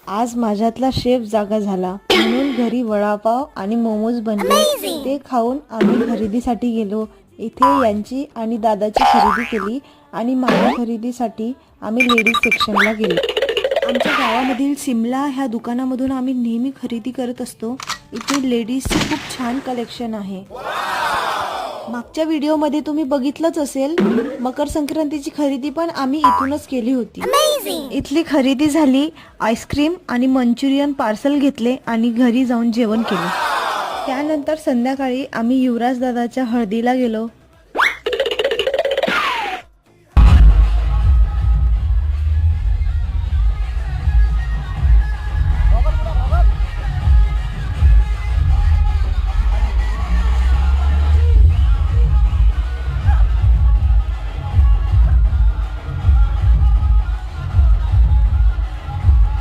आज माझ्यातला शेफ जागा झाला म्हणून घरी वडापाव आणि मोमोज बनले। ते खाऊन आम्ही खरेदीसाठी गेलो। इथे यांची आणि दादाची खरेदी केली आणि माझ्या खरेदीसाठी आम्ही लेडीज सेक्शनला गेलो। आमच्या गावामधील सिमला ह्या दुकानामधून आम्ही नेहमी खरेदी करत असतो। इथे लेडीजचे खूप छान कलेक्शन आहे। मागच्या व्हिडिओमध्ये तुम्ही बघितलंच असेल, मकर संक्रांतीची खरेदी पण आम्ही इथूनच केली होती। इथली खरेदी झाली। आईस्क्रीम आणि मंचुरियन पार्सल घेतले आणि घरी जाऊन जेवण केले। त्यानंतर संध्याकाळी आम्ही युवराज दादाच्या हळदीला गेलो।